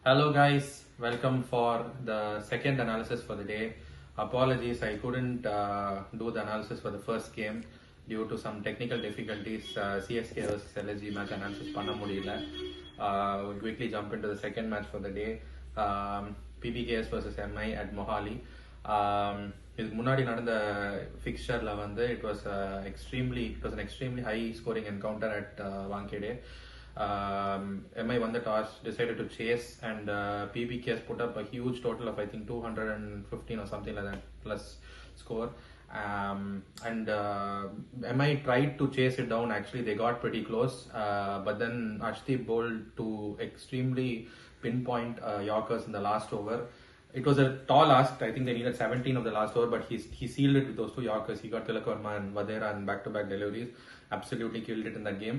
Hello guys, welcome for the second analysis for the day. Apologies, I couldn't do the analysis for the first game due to some technical difficulties. CSK versus LSG match analysis பண்ண முடியல. We'll quickly jump into the second match for the day. PBKS versus MI at Mohali. இதுக்கு முன்னாடி நடந்த ஃபிக்சர்ல வந்து it was an extremely high scoring encounter at Wankhede. MI won the toss, decided to chase, and PBKS put up a huge total of I think 215 or something like that plus score. And MI tried to chase it down. Actually, they got pretty close, but then Ashdeep bowled to extremely pinpoint Yorkers in the last over. It was a tall ask. I think they needed 17 of the last over, but he sealed it with those two Yorkers. He got Tilak Verma and Vadera and back-to-back deliveries. Absolutely killed it in that game.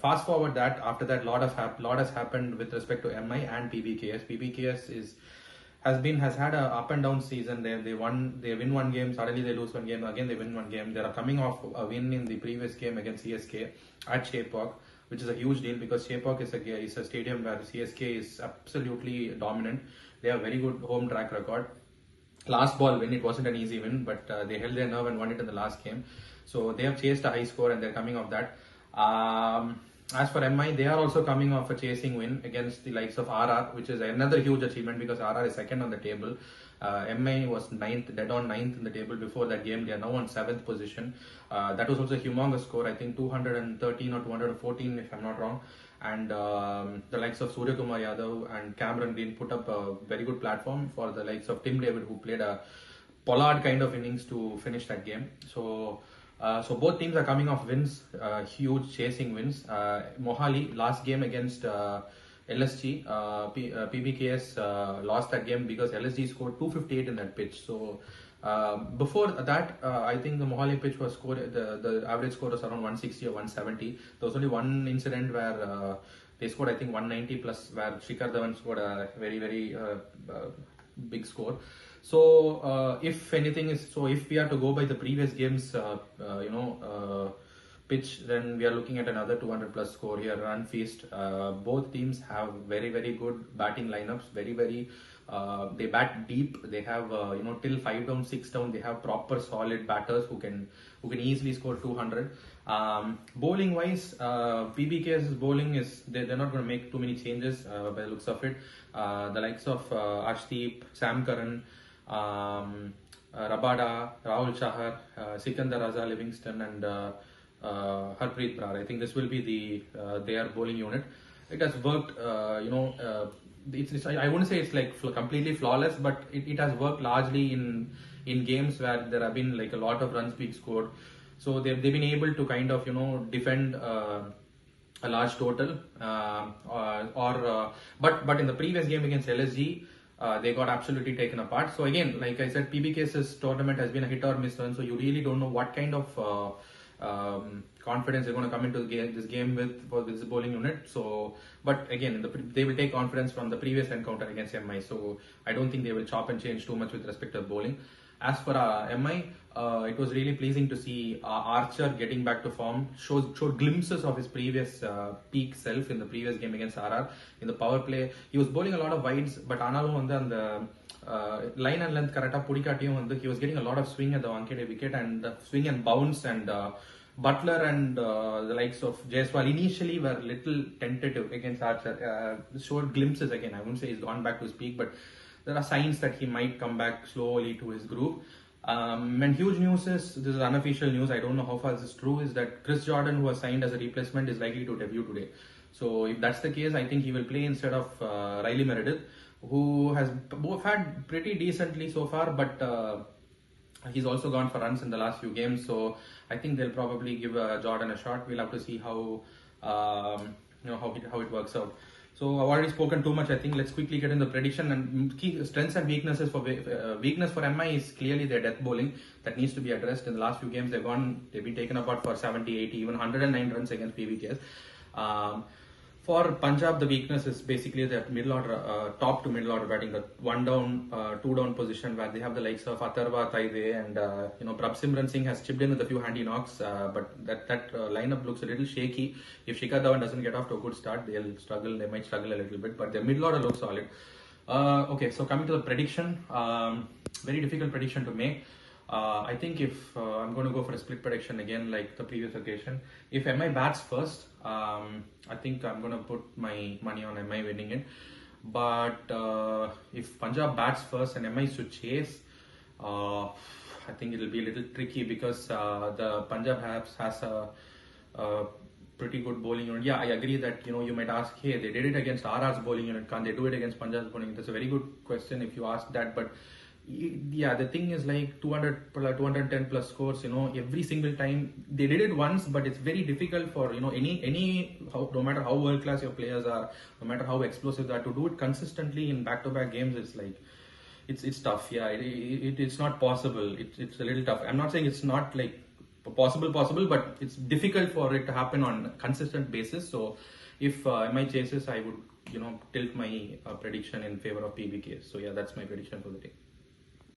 Fast forward that, after that, lot has happened with respect to MI and PBKS. PBKS has had a up and down season. They win one game, suddenly they lose one game, again they win one game. They are coming off a win in the previous game against CSK at Chepauk, which is a huge deal because Chepauk is a stadium where CSK is absolutely dominant. They have very good home track record. Last ball win, it wasn't an easy win, but they held their nerve and won it in the last game. So they have chased a high score and they're coming off that. As for MI, they are also coming off a chasing win against the likes of RR, which is another huge achievement because RR is second on the table. MI was dead on ninth in the table before that game. They are now on 7th position. That was also a humongous score, I think 213 or 214 if I'm not wrong. And the likes of Surya Kumar Yadav and Cameron Green put up a very good platform for the likes of Tim David, who played a Pollard kind of innings to finish that game. So both teams are coming off wins, huge chasing wins. Mohali, last game against LSG, PBKS lost that game because LSG scored 258 in that pitch. So before that, I think the Mohali pitch was scored, the average score was around 160 or 170. There was only one incident where they scored I think 190 plus, where Shikhar Dhawan scored a very big score. So if we are to go by the previous games, pitch, then we are looking at another 200 plus score here, run feast. Both teams have very good batting lineups. They bat deep. They have till 5 down, 6 down. They have proper solid batters who can easily score 200. Bowling wise, PBK's bowling they're not going to make too many changes by the looks of it. The likes of Ashdeep, Sam Curran, Rabada, Rahul Chahar, Sikandar Raza, Livingston, and Harpreet Brar. I think this will be their bowling unit. It has worked. I wouldn't say it's like completely flawless, but it has worked largely in games where there have been like a lot of runs being scored. So they've been able to kind of defend a large total. But in the previous game against LSG, they got absolutely taken apart. So again, like I said, PBK's tournament has been a hit or miss one, so you really don't know what kind of confidence they're going to come into this game with for this bowling unit. So, but again, they will take confidence from the previous encounter against MI. So I don't think they will chop and change too much with respect to bowling. As for MI, it was really pleasing to see Archer getting back to form. Showed glimpses of his previous peak self in the previous game against RR. In the power play, he was bowling a lot of wides, but ஆனாலும் வந்து அந்த line and length கரெக்டா புடிக்காட்டியும் வந்து he was getting a lot of swing at the Wankhede wicket, and swing and bounce, and Butler and the likes of Jaiswal initially were little tentative against Archer. Showed glimpses again. I wouldn't say he's gone back to his peak, but there are signs that he might come back slowly to his groove. And huge news this is unofficial news, I don't know how far this is true, is that Chris Jordan, who was signed as a replacement, is likely to debut today. So if that's the case, I think he will play instead of Riley Meredith, who has both had pretty decently so far, but he's also gone for runs in the last few games. So I think they'll probably give Jordan a shot. We'll have to see how it works out. So I've already spoken too much. I think let's quickly get in the prediction and key strengths and weaknesses. Weakness for MI is clearly their death bowling that needs to be addressed. In the last few games they've been taken apart for 70, 80, even 109 runs against PBKS. For Punjab, the weakness is basically the middle order, top to middle order batting, the one down, two down position where they have the likes of Atharva, Taive, and Prabh Simran Singh has chipped in with a few handy knocks, but that lineup looks a little shaky. If Shikhar Dhawan doesn't get off to a good start, they'll struggle. They might struggle a little bit, but their middle order looks solid. Okay, so coming to the prediction, very difficult prediction to make. I think if I'm going to go for a split prediction again, like the previous occasion, if MI bats first, I think I'm going to put my money on MI winning it. But if Punjab bats first and MI should chase, I think it'll be a little tricky because the Punjab has a pretty good bowling unit. Yeah, I agree that you might ask, hey, they did it against RR's bowling unit, can't they do it against Punjab's bowling unit? That's a very good question if you ask that, but yeah, the thing is like 210 plus scores, every single time. They did it once, but it's very difficult for no matter how world class your players are, no matter how explosive they are, to do it consistently in back-to-back games. It's like it's tough. Yeah, it's not possible. It's a little tough. I'm not saying it's not like possible, but it's difficult for it to happen on a consistent basis. So if MI chases, I would tilt my prediction in favor of PBKS. So yeah, that's my prediction for the day.